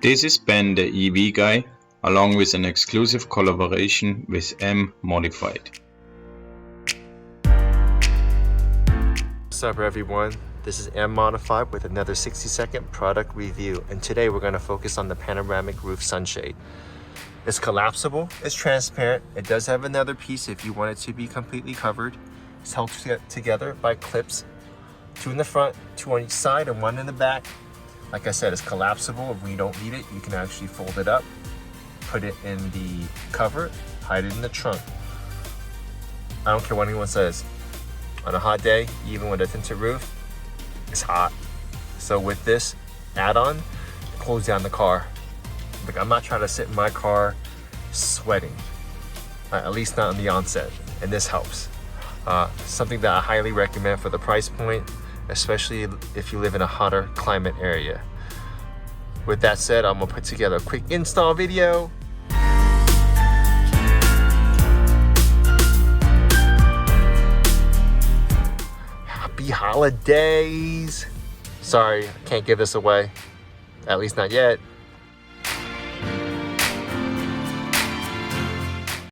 This is BentheEVguy, along with an exclusive collaboration with MModified. What's up everyone, this is MModified with another 60-second product review, and today we're going to focus on the panoramic roof sunshade. It's collapsible, it's transparent, it does have another piece if you want it to be completely covered. It's held together by clips, 2 in the front, 2 on each side, and 1 in the back. Like I said, it's collapsible. If you don't need it, you can actually fold it up, put it in the cover, hide it in the trunk. I don't care what anyone says. On a hot day, even with a tinted roof, it's hot. So with this add-on, it cools down the car. Like, I'm not trying to sit in my car sweating, at least not on the onset, and this helps. Something that I highly recommend for the price point, especially if you live in a hotter climate area. With that said, I'm gonna put together a quick install video. Happy holidays! Sorry, I can't give this away, at least not yet.